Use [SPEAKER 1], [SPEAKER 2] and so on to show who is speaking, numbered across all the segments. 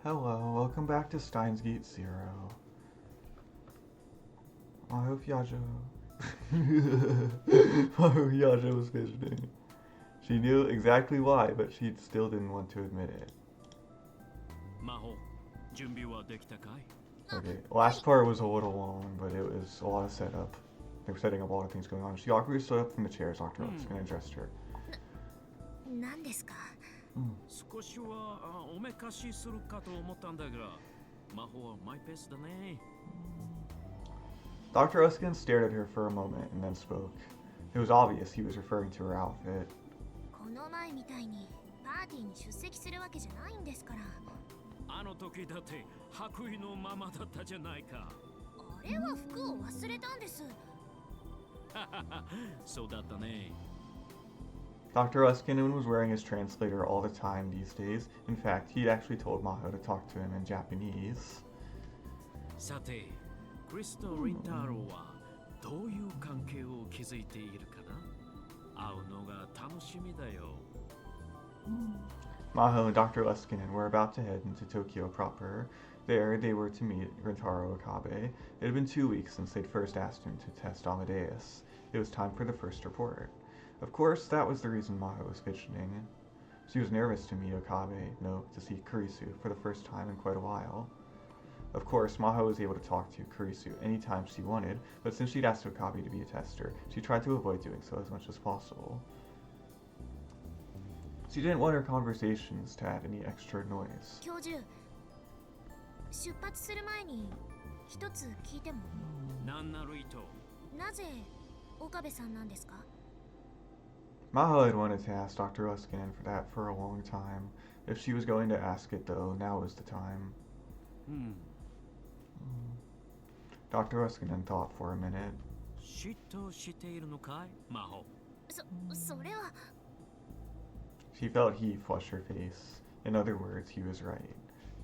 [SPEAKER 1] Hello, welcome back to Steins Gate Zero. I hope Yajo... I hope Yajo was visiting. She knew exactly why, but she still didn't want to admit it.
[SPEAKER 2] Maho, 準備はできたかい?
[SPEAKER 1] Okay, last part was a little long, but it was a lot of setup. They were setting up a lot of things going on. She awkwardly stood up from the chair as Dr. Alexis addressed her.
[SPEAKER 3] 何ですか?
[SPEAKER 2] 少しはおめかしするかと思ったんだが、魔法はマイペースだね。
[SPEAKER 1] Dr. Uskin stared at her for a moment and then spoke. It was obvious he was referring to her outfit.
[SPEAKER 3] この前みたいにパーティーに出席するわけじゃないんですから。
[SPEAKER 2] あの時だって白衣のままだったじゃないか。
[SPEAKER 3] あれは服を忘れたんです。
[SPEAKER 2] そうだったね。
[SPEAKER 1] Dr. Uskinen was wearing his translator all the time these days. In fact, he'd actually told Maho to talk to him in Japanese.
[SPEAKER 2] さて、クリスとリンタロウはどういう関係を築いているかな? 会うのが楽しみだよ。
[SPEAKER 1] Maho and Dr. Uskinen were about to head into Tokyo proper. There, they were to meet Rintarou Okabe. It had been 2 weeks since they'd first asked him to test Amadeus. It was time for the first report. Of course, that was the reason Maho was fidgeting. She was nervous to meet Okabe, no, to see Kurisu for the first time in quite a while. Of course, Maho was able to talk to Kurisu anytime she wanted, but since she'd asked Okabe to be a tester, she tried to avoid doing so as much as possible. She didn't want her conversations to add any extra noise.
[SPEAKER 3] 教授、出発する前に一つ聞いても?
[SPEAKER 2] なんなるいと?
[SPEAKER 3] なぜ岡部さんなんですか?
[SPEAKER 1] Maho had wanted to ask Dr. Uskinen for that for a long time. If she was going to ask it though, now was the time. Dr. Uskinen thought for a minute.
[SPEAKER 2] 嫉妬しているのかい, Maho?
[SPEAKER 3] それは...
[SPEAKER 1] She felt heat flush her face. In other words, he was right.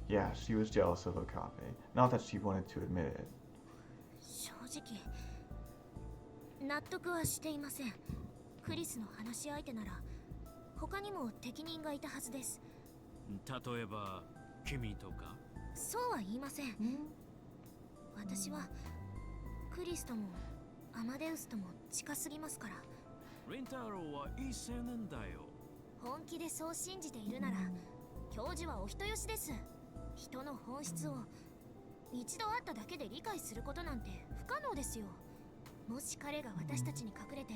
[SPEAKER 1] Yeah, she was jealous of Okabe. Not that she wanted to admit it.
[SPEAKER 3] 正直、納得はしていません。クリスの話し相手なら、他にも適任がいたはずです。
[SPEAKER 2] 例えば、君とか?
[SPEAKER 3] そうは言いません。私は、クリスとも、アマデウスとも近すぎますから。
[SPEAKER 2] リンタロウはいい青年だよ。
[SPEAKER 3] 本気でそう信じているなら、教授はお人よしです。人の本質を一度会っただけで理解することなんて不可能ですよ。もし彼が私たちに隠れて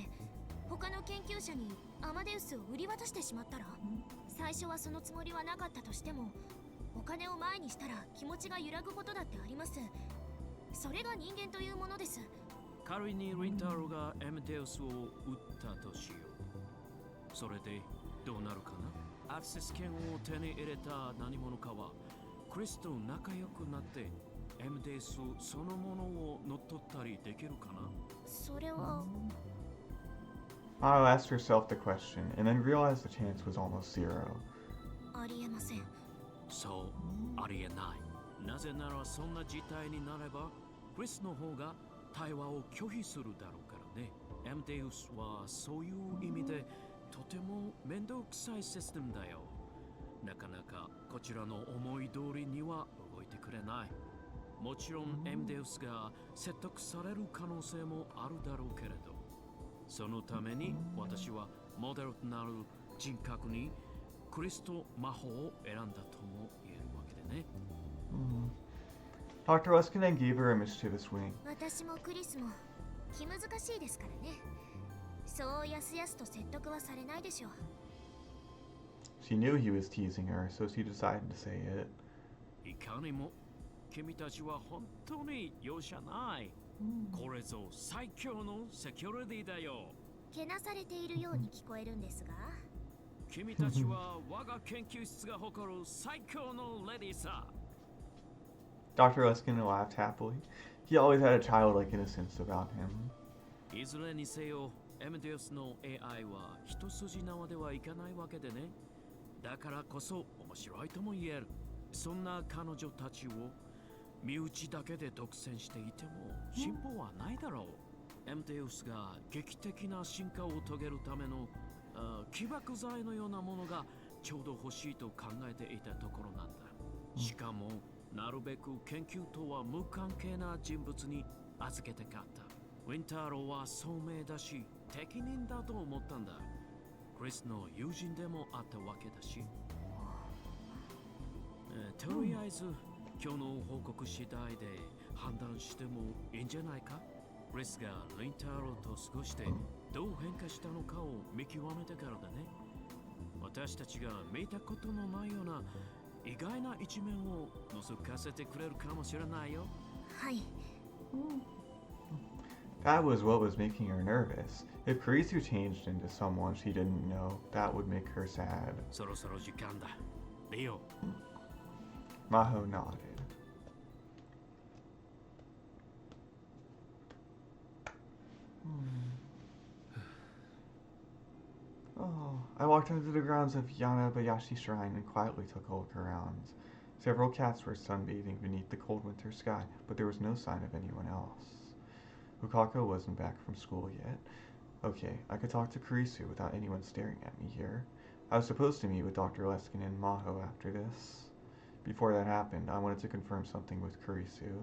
[SPEAKER 3] 他の研究者にアマデウスを売り渡してしまったら、最初はそのつもりはなかったとしても、お金を前にしたら気持ちが揺らぐことだってあります。それが人間というものです。
[SPEAKER 2] 仮にリンタロウがアマデウスを売ったとしよう。それでどうなるかな? アクセス権を手に入れた何者かはクリスと仲良くなってアマデウスそのものを乗っ取ったりできるかな?
[SPEAKER 3] それは...
[SPEAKER 1] Maho asked herself the question and then realized the chance was almost zero.
[SPEAKER 3] ありえません。
[SPEAKER 2] そう、ありえない。なぜならそんな事態になればクリスの方が対話を拒否するだろうからね。アマデウスはそういう意味でとても面倒くさいシステムだよ。なかなかこちらの思い通りには動いてくれない。もちろんエムデウスが説得される可能性もあるだろうけれど、そのために私はモデルとなる人格にクリスと魔法を選んだとも言えるわけでね。
[SPEAKER 1] Dr. Uskinen gave her a mischievous wink.
[SPEAKER 3] 私もクリスも気難しいですからね。そうやすやすと説得はされないでしょう。
[SPEAKER 1] She knew he was teasing her, so she decided to say it.
[SPEAKER 2] いかにも君たちは本当に容赦ない。これぞ最強のセキュリティだよ。
[SPEAKER 3] けなされているように聞こえるんですが。
[SPEAKER 2] 君たちは我が研究室が誇る最強のレディーさ。
[SPEAKER 1] Dr. Uskinen laughed happily. He always had a childlike innocence about him.
[SPEAKER 2] いずれにせよ、アマデウスの AI は一筋縄ではいかないわけでね。だからこそ面白いとも言える。そんな彼女たちを身内だけで独占していても進歩はないだろう。アマデウスが劇的な進化を遂げるための起爆剤のようなものがちょうど欲しいと考えていたところなんだ。しかもなるべく研究とは無関係な人物に預けてかった。ウィンターローは聡明だし適任だと思ったんだ。クリスの友人でもあったわけだし、とりあえず今日の報告次第で判断してもいいんじゃないか。クリスがリンタロウと過ごしてどう変化したのかを見極めてからだね。私たちが見たことのないような意外な一面を覗かせてくれるかもしれないよ。
[SPEAKER 3] はい。
[SPEAKER 1] That was what was making her nervous. If Kurisu changed into someone she didn't know, that would make her sad.
[SPEAKER 2] そろそろ時間だ。リオ。
[SPEAKER 1] Maho nodded. Oh, I walked into the grounds of Yanabayashi Shrine and quietly took a look around. Several cats were sunbathing beneath the cold winter sky, but there was no sign of anyone else. Ukako wasn't back from school yet. Okay, I could talk to Kurisu without anyone staring at me here. I was supposed to meet with Dr. Leskin and Maho after this. Before that happened, I wanted to confirm something with Kurisu.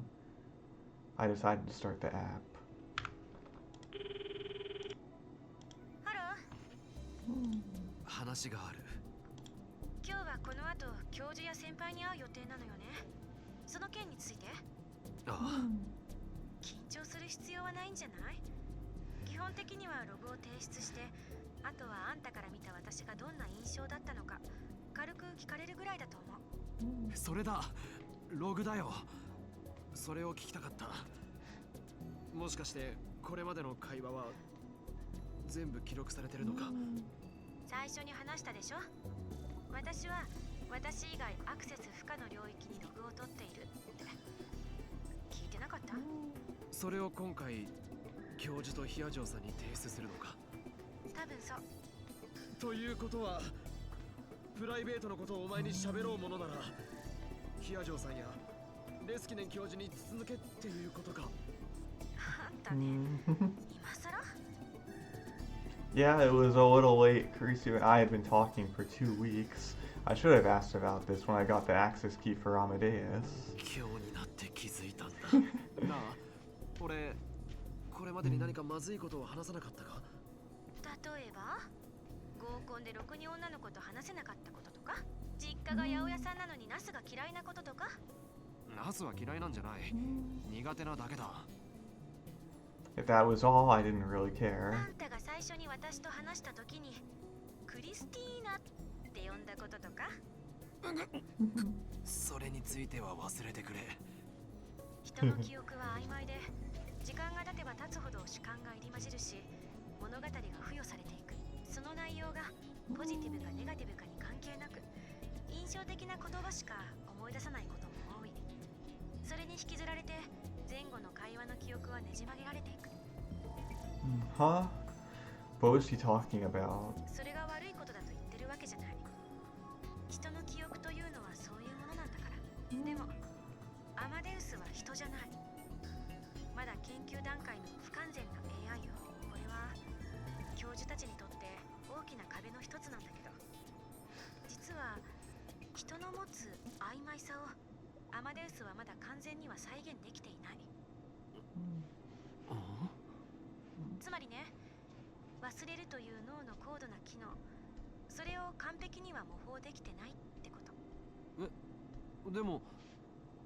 [SPEAKER 1] I decided to start the app.
[SPEAKER 3] ハロー。
[SPEAKER 4] 話がある。
[SPEAKER 3] 今日はこの後教授や先輩に会う予定なのよね。その件について。
[SPEAKER 4] ああ、
[SPEAKER 3] 緊張する必要はないんじゃない？基本的にはログを提出して、あとはあんたから見た私がどんな印象だったのか軽く聞かれるぐらいだと思う。
[SPEAKER 4] それだ。ログだよ。それを聞きたかった。もしかしてこれまでの会話は全部記録されてるのか？
[SPEAKER 3] 最初に話したでしょ。私は私以外アクセス不可の領域にログを取っているって聞いてなかった？
[SPEAKER 4] それを今回教授とヒアジョウさんに提出するのか？
[SPEAKER 3] 多分そう。
[SPEAKER 4] ということはプライベートのことをお前に喋ろうものならヒアジョウさんやレスキネン教授に筒抜けっていうことか？
[SPEAKER 3] あんたね、今さら
[SPEAKER 1] Yeah, it was a little late. Kurisu and I had been talking for 2 weeks. I should have asked about this when I got the access key for Amadeus.
[SPEAKER 4] 今日になって気づいたんだ。なあ、俺これまでに何かまずいことを話さなかったか？
[SPEAKER 3] 例えば合コンでろくに女の子と話せなかったこととか、実家が八百屋さんなのにナスが嫌いなこととか。
[SPEAKER 4] ナスは嫌いなんじゃない。苦手なだけだ。
[SPEAKER 1] If that was all, I didn't really care.
[SPEAKER 3] あんたが最初に私と話した時にクリスティーナって呼んだこととか。
[SPEAKER 4] それについては忘れてくれ。
[SPEAKER 3] 人の記憶は曖昧で、時間が経てば経つほど主観が入り混じるし、物語が付与されていく。その内容がポジティブかネガティブかに関係なく、印象的な言葉しか思い出さないことも多い。それに引きずられて前後の会話の記憶はねじ曲げられていく。
[SPEAKER 1] Huh? What was she talking about?
[SPEAKER 3] それが悪いことだと言ってるわけじゃない。人の記憶というのはそういうものなんだから。でもアマデウスは人じゃない。まだ研究段階の不完全な AI よ。これは教授たちにとって大きな壁の一つなんだけど、実は人の持つ曖昧さをアマデウスはまだ完全には再現できていない。つまりね、忘れるという脳の高度な機能、それを完璧には模倣できてないってこと。
[SPEAKER 4] でも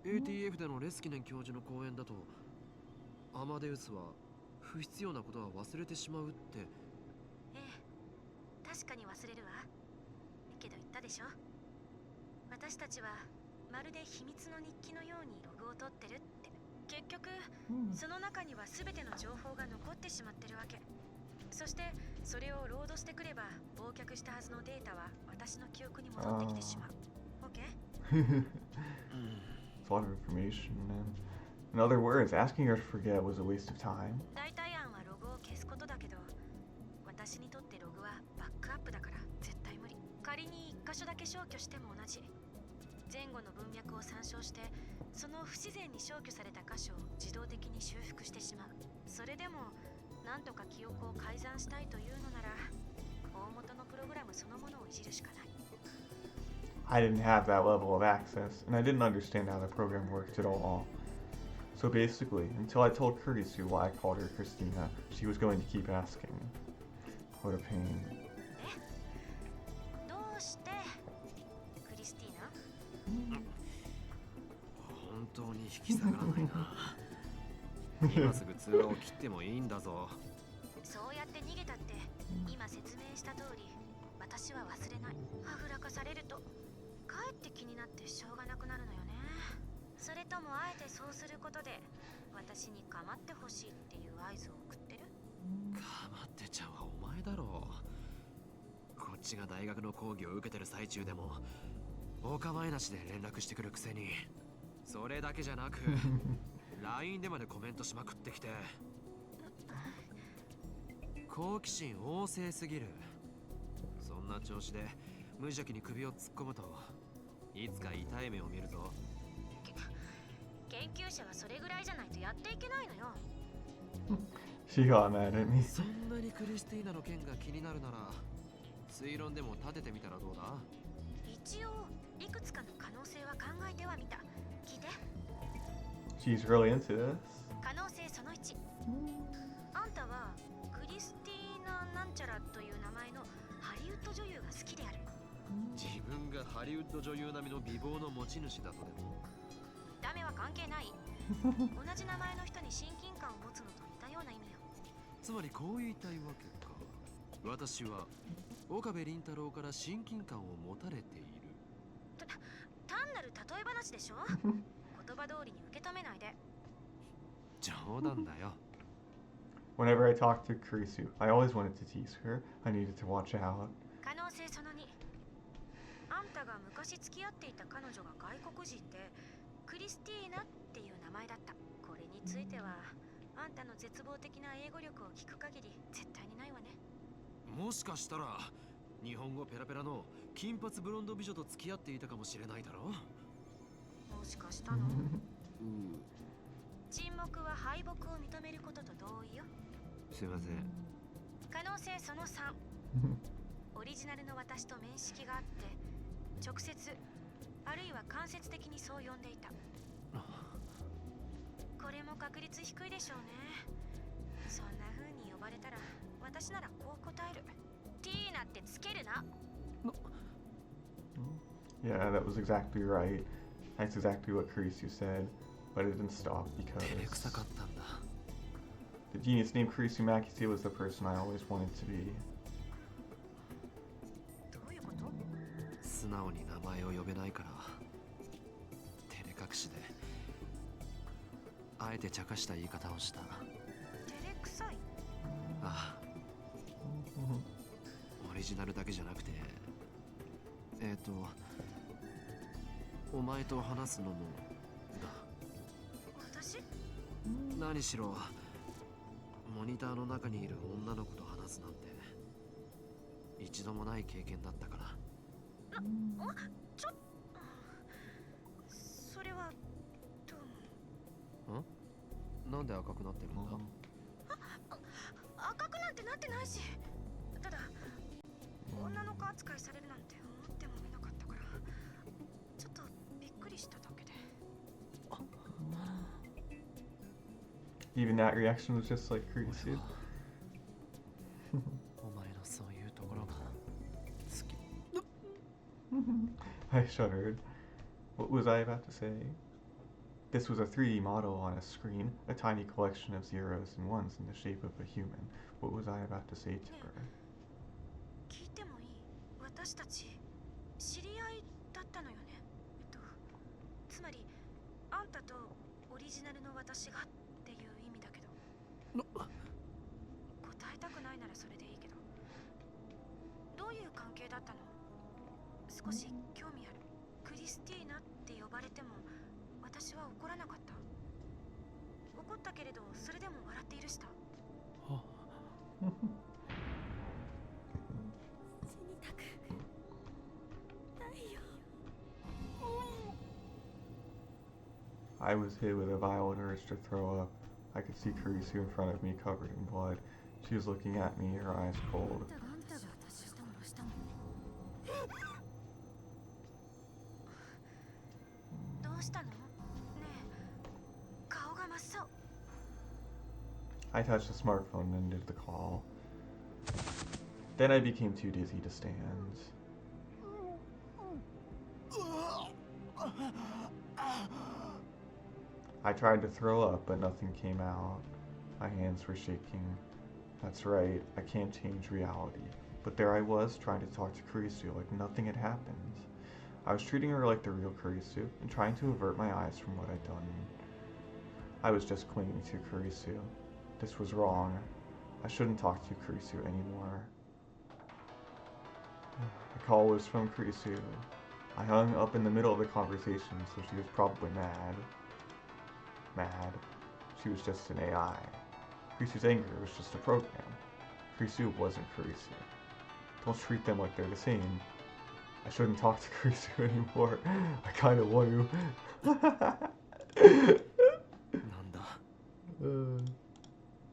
[SPEAKER 4] ATF でのレスキネン教授の講演だとアマデウスは不必要なことは忘れてしまうって。
[SPEAKER 3] ええ、確かに忘れるわ。けど言ったでしょ、私たちはまるで秘密の日記のようにログを取ってるって。結局、その中には全ての情報が残ってしまってるわけ。そしてそれをロードしてくれば忘却したはずのデータは私の記憶に戻ってきてしまう。OK?
[SPEAKER 1] It's a lot of information, and in other words, asking her to forget was a waste of time.
[SPEAKER 3] 代替案はログを消すことだけど、私にとってログはバックアップだから絶対無理。仮に1箇所だけ消去しても同じ。前後の文脈を参照して、その不自然に消去された箇所を自動的に修復してしまう。それでもなんとか記憶を改ざんしたいというのなら、大元のプログラムそのものをいじるしかない。
[SPEAKER 1] I didn't have that level of access, and I didn't understand how the program worked at all. So basically, until I told Kurisu why I called her Christina, she was going to keep asking. What a pain.
[SPEAKER 3] どうしてクリスティーナ？
[SPEAKER 4] 本当に引き下がらないな。今すぐ通話を切ってもいいんだぞ。
[SPEAKER 3] そうやって逃げたって今説明した通り私は忘れない。はぐらかされるとかえって気になってしょうがなくなるのよね。それともあえてそうすることで私に構ってほしいっていう合図を送ってる？
[SPEAKER 4] 構ってちゃんはお前だろう。こっちが大学の講義を受けてる最中でもお構いなしで連絡してくるくせに、それだけじゃなくLINE でまでコメントしまくってきて、好奇心旺盛すぎる。そんな調子で無邪気に首を突っ込むといつか痛い目を見るぞ。
[SPEAKER 3] 研究者はそれぐらいじゃないとやっていけないのよ。
[SPEAKER 1] She got mad at me.
[SPEAKER 4] そんなにクリスティーナの件が気になるなら推論でも立ててみたらどうだ？
[SPEAKER 3] 一応いくつかの可能性は考えてはみた。聞いて。
[SPEAKER 1] She's really into this.
[SPEAKER 3] 可能性その1。あんたはクリスティーナなんちゃらという名前のハリウッド女優が好きである。
[SPEAKER 4] 自分がハリウッド女優並みの美貌の持ち主だとでも？
[SPEAKER 3] ダメは関係ない。同じ名前の人に親近感を持つのと似たような意味よ。
[SPEAKER 4] つまりこう言いたいわけか。私は岡部倫太郎から親近感を持たれている。
[SPEAKER 3] 単なる例え話でしょ。言葉通りに受け止めないで。
[SPEAKER 4] 冗談だよ。
[SPEAKER 1] Whenever I talked to Kurisu, I always wanted to tease her. I needed to watch out.
[SPEAKER 3] 可能性その2。あんたが昔付き合っていた彼女が外国人でクリスティーナっていう名前だった。これについてはあんたの絶望的な英語力を聞く限り絶対にないわね。
[SPEAKER 4] もしかしたら日本語ペラペラの金髪ブロンド美女と付き合っていたかもしれないだろ。
[SPEAKER 3] もしかしたの？沈黙は敗北を認めることと同意よ。
[SPEAKER 4] すいません。
[SPEAKER 3] 可能性その3。オリジナルの私と面識があって直接あるいは間接的にそう呼んでいた。これも確率低いでしょうね。そんな風に呼ばれたら私ならこう答える。ティーナってつけるな。
[SPEAKER 1] Yeah, that was exactly right. That's exactly what Kurisu said, but it didn't stop because
[SPEAKER 4] 照れくさかったんだ。
[SPEAKER 1] the genius named Kurisu Makise was the person I always wanted to be.
[SPEAKER 3] どういうこと？
[SPEAKER 4] 素直に名前を呼べないから照れ隠しであえて茶化した言い方をした。
[SPEAKER 3] 照れくさい？
[SPEAKER 4] ああ、オリジナルだけじゃなくてお前と話すのもだ。
[SPEAKER 3] 私？
[SPEAKER 4] 何しろモニターの中にいる女の子と話すなんて一度もない経験だったから。
[SPEAKER 3] それはどうも。
[SPEAKER 4] なんで赤くなってるんだ？
[SPEAKER 3] 赤くなんてなってないし、ただ女の子扱いされるなんて思ってもみなかったからちょっとびっくりしただけで。
[SPEAKER 1] Even that reaction was just like Kurisu.
[SPEAKER 4] お前のそういうところが好き。
[SPEAKER 1] I shuddered. What was I about to say? This was a 3D model on a screen, a tiny collection of zeros and ones in the shape of a human. What was I about to say to her?
[SPEAKER 3] 聞いてもいい？私たち知り合いだったのよね。つまりあんたとオリジナルの私がっていう意味だけど。答えたくないならそれでいいけど、どういう関係だったの？少し興味ある。クリスティーナって呼ばれても私は怒らなかった。怒ったけれどそれでも笑っているした。死にたくないよ。
[SPEAKER 1] I was hit with a violent urge to throw up. I could see Kurisu in front of me, covered in blood. She was looking at me, her eyes cold.
[SPEAKER 3] うしたの？ねえ、顔が真っ青。
[SPEAKER 1] I touched the smartphone and ended the call. Then I became too dizzy to stand. I tried to throw up, but nothing came out. My hands were shaking. That's right, I can't change reality. But there I was, trying to talk to Kurisu like nothing had happened. I was treating her like the real Kurisu, and trying to avert my eyes from what I'd done. I was just clinging to Kurisu. This was wrong. I shouldn't talk to Kurisu anymore. The call was from Kurisu. I hung up in the middle of the conversation, so she was probably mad. Mad. She was just an AI. Kurisu's anger was just a program. Kurisu wasn't Kurisu. Don't treat them like they're the same. I shouldn't talk to Kurisu anymore. I kinda want to.
[SPEAKER 4] なんだ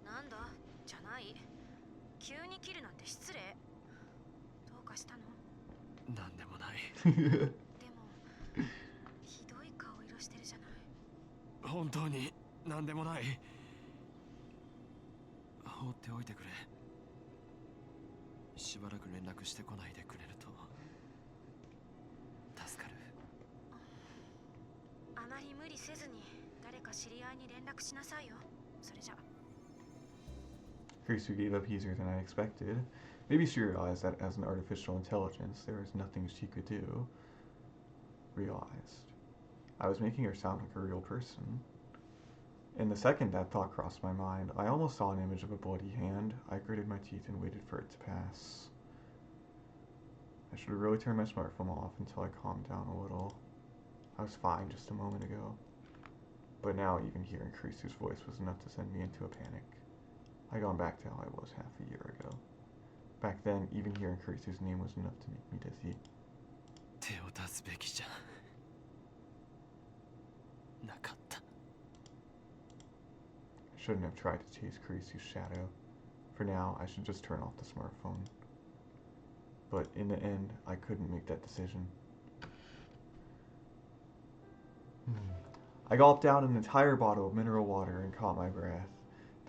[SPEAKER 3] なんだじゃない。急に切るなんて失礼。どうかしたの？
[SPEAKER 4] なんでもない
[SPEAKER 3] でもひどい顔色してるじゃない。
[SPEAKER 4] 本当になんでもない放っておいてくれしばらく連絡してこないでくれると助かる
[SPEAKER 3] あまり無理せずに誰か知り合いに連絡しなさいよ。それじゃ。
[SPEAKER 1] Kurisu gave up easier than I expected. Maybe she realized that as an artificial intelligence, there was nothing she could do. Realized. I was making her sound like a real person. In the second that thought crossed my mind, I almost saw an image of a bloody hand. I gritted my teeth and waited for it to pass. I should have really turned my smartphone off until I calmed down a little. I was fine just a moment ago. But now even hearing Kurisu's voice was enough to send me into a panic. I'd gone back to how I was half a year ago. Back then, even hearing Kurisu's name was enough to make me dizzy.
[SPEAKER 4] 手を出すべきじゃなかった
[SPEAKER 1] I shouldn't have tried to chase Kurisu's shadow. For now, I should just turn off the smartphone. But in the end, I couldn't make that decision. I gulped down an entire bottle of mineral water and caught my breath.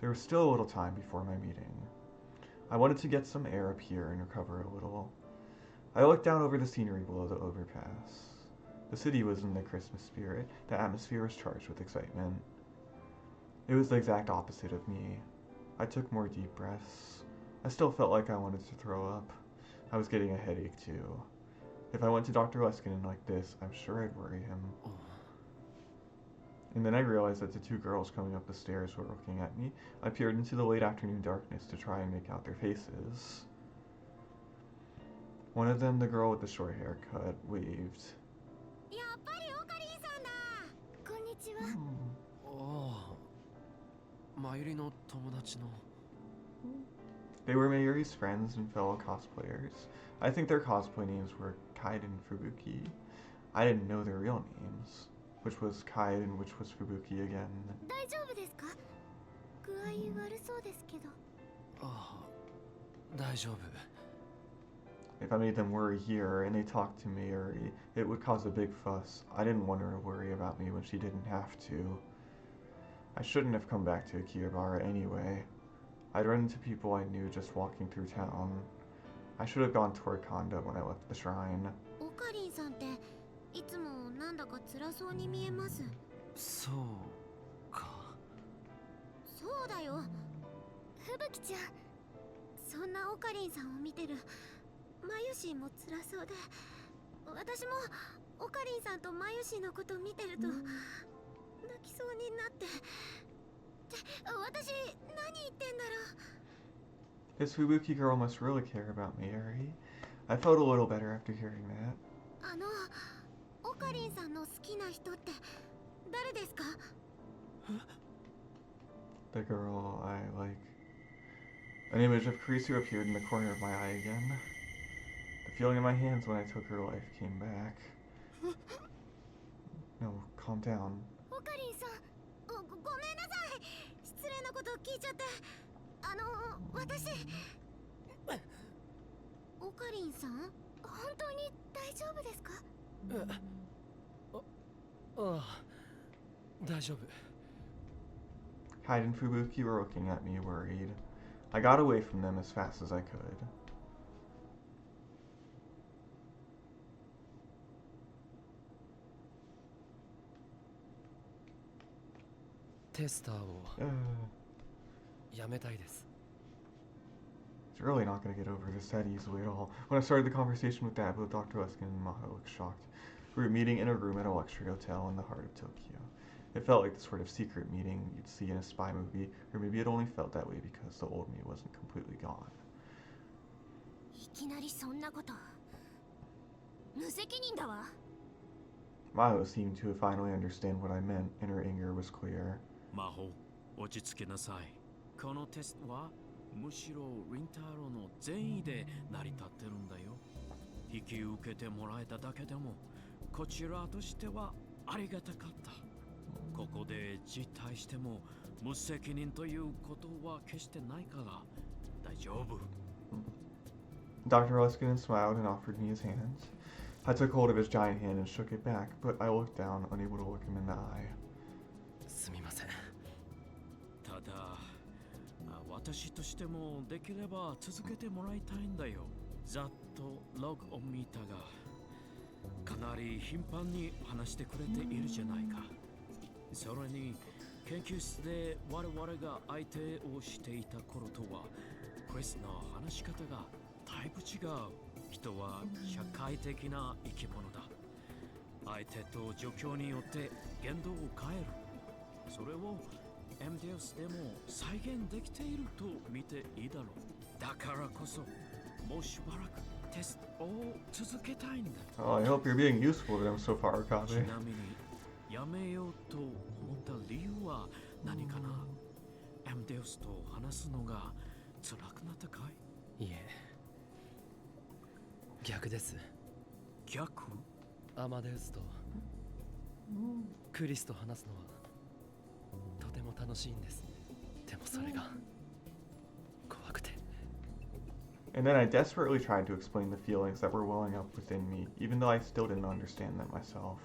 [SPEAKER 1] There was still a little time before my meeting. I wanted to get some air up here and recover a little. I looked down over the scenery below the overpass. The city was in the Christmas spirit. The atmosphere was charged with excitement. It was the exact opposite of me. I took more deep breaths. I still felt like I wanted to throw up. I was getting a headache too. If I went to Dr. Leskinen like this, I'm sure I'd worry him. And then I realized that the two girls coming up the stairs were looking at me. I peered into the late afternoon darkness to try and make out their faces. One of them, the girl with the short haircut, waved.
[SPEAKER 3] やっぱりオカリンさんだ。こんにちは。
[SPEAKER 4] ああマユリの友達の
[SPEAKER 1] They were Mayuri's friends and fellow cosplayers. I think their cosplay names were Kaid and Fubuki. I didn't know their real names, which was Kaid and which was Fubuki again.
[SPEAKER 3] 大丈夫ですか？具合悪そうですけど。
[SPEAKER 4] ああ大丈夫
[SPEAKER 1] If I made them worry here and they talked to Mayuri, it would cause a big fuss. I didn't want her to worry about me when she didn't have to. I shouldn't have come back to Akihabara anyway. I'd run into people I knew just walking through town. I should have gone toward Kondo when I left the shrine.
[SPEAKER 3] オカリンさんっていつもなんだか辛そうに見えます。
[SPEAKER 4] そうか
[SPEAKER 3] そうだよ。ふぶきちゃん。そんなオカリンさんを見てるマユシーも辛そうで、私もオカリンさんとマユシーのこと見てると泣きそうになって。私何言ってんだろう。
[SPEAKER 1] This Fubuki girl must really care about Mayuri. I felt a little better after hearing that.
[SPEAKER 3] オカリンさんの好きな人って誰ですか？
[SPEAKER 1] The girl I like. An image of Kurisu appeared in the corner of my eye again. The feeling in my hands when I took her life came back. No, calm down.
[SPEAKER 3] オカリンさん、ごめんなさい。失礼なこと聞いちゃって。私オカリンさん、本当に大丈夫ですか？
[SPEAKER 4] ああ、大丈夫。
[SPEAKER 1] Hyde and Fubuki were looking at me, worried. I got away from them as fast as I could.
[SPEAKER 4] テスターを
[SPEAKER 1] Uh,
[SPEAKER 4] やめたいです。
[SPEAKER 1] It's really not going to get over this that easily at all. When I started the conversation with that, both Dr. Luskin and Maho looked shocked. We were meeting in a room at a luxury hotel in the heart of Tokyo. It felt like the sort of secret meeting you'd see in a spy movie, or maybe it only felt that way because the old me wasn't completely gone.
[SPEAKER 3] いきなりそんなこと。無責任だわ。
[SPEAKER 1] Maho seemed to finally understand what I meant, and her anger was clear.
[SPEAKER 2] 魔法、落ち着けなさい。このテストはむしろリンタロウの善意で成り立ってるんだよ。引き受けてもらえただけでもこちらとしてはありがたかった。ここで辞退しても無責任ということは決してないから大丈夫。
[SPEAKER 1] Dr. Luskin smiled and offered me his hands. I took hold of his giant hand and shook it back, but I looked down, unable to look him in the eye.
[SPEAKER 4] すみません。
[SPEAKER 2] ただ私としてもできれば続けてもらいたいんだよ。ざっとログを見たがかなり頻繁に話してくれているじゃないか。それに研究室で我々が相手をしていた頃とはクリスの話し方がだいぶ違う。人は社会的な生き物だ。相手と状況によって言動を変える。それをMDS でも再現できていると見ていいだろう。だからこそもうしばらくテストを続けたいんだ。
[SPEAKER 1] Oh, I hope you're being useful to them so far,
[SPEAKER 2] ち
[SPEAKER 1] Okabe.
[SPEAKER 2] なみにやめようと思った理由は何かな。MDS と話すのが辛くなったかい？
[SPEAKER 4] いえ、逆です。
[SPEAKER 2] 逆？
[SPEAKER 4] アマデウスとクリスと話すのはとても楽しいんです。でもそれが怖くて。
[SPEAKER 1] And then I desperately tried to explain the feelings that were welling up within me, even though I still didn't understand them myself.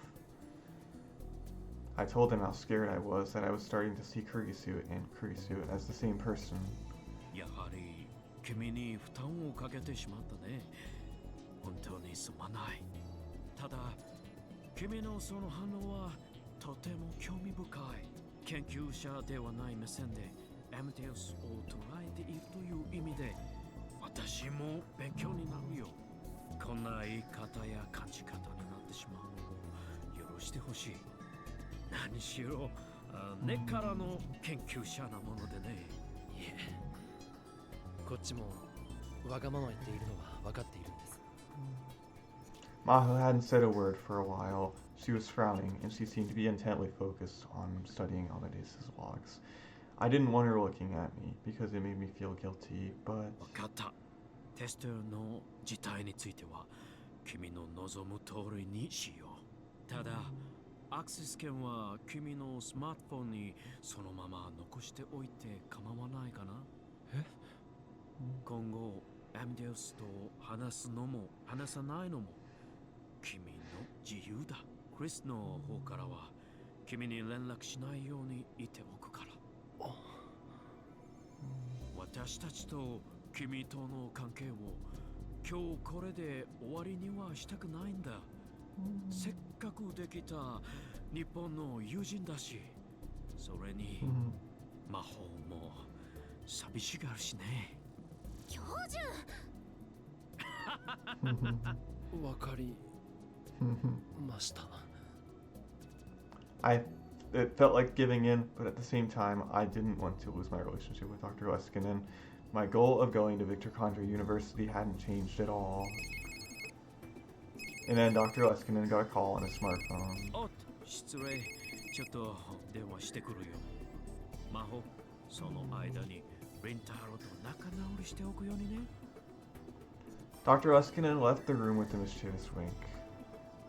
[SPEAKER 1] I told him how scared I was that I was starting to see Kurisu and Kurisu as the same person.
[SPEAKER 2] やはり君に負担をかけてしまったね。本当にすまない。ただ君のその反応はとても興味深い。研究者ではない目線で MTS を捉えているという意味で私も勉強になるよ。こんな言い方や感じ方になってしまうのを許してほしい。何しろ根っからの研究者なものでね。
[SPEAKER 4] いえ、こっちもわがまま言っているのは分かっているんです。
[SPEAKER 1] Maho hadn't said a word for a while. She was frowning, and she seemed to be intently focused on studying Amadeus' logs. I didn't want her looking at me, because it made me feel guilty, but...
[SPEAKER 2] 分かった。テストの事態については君の望む通りにしよう。ただ、アクセス権は君のスマートフォンにそのまま残しておいて構わないかな？
[SPEAKER 4] え？
[SPEAKER 2] 今後、MDS と話すのも話さないのも君の自由だ。クリスの方からは君に連絡しないように言っておくから。私たちと君との関係を今日これで終わりにはしたくないんだ。せっかくできた日本の友人だし、それに魔法も寂しがるしね。
[SPEAKER 3] 教授
[SPEAKER 4] わかりました。
[SPEAKER 1] It felt like giving in, but at the same time, I didn't want to lose my relationship with Dr. Leskinen. My goal of going to Victor Condra University hadn't changed at all. And then Dr. Leskinen got a call on his smartphone.
[SPEAKER 2] おっと、失礼。ちょっと電話してくるよ。魔法、その間にリンタロウと仲直りしておくようにね。
[SPEAKER 1] Dr. Leskinen left the room with a mischievous wink.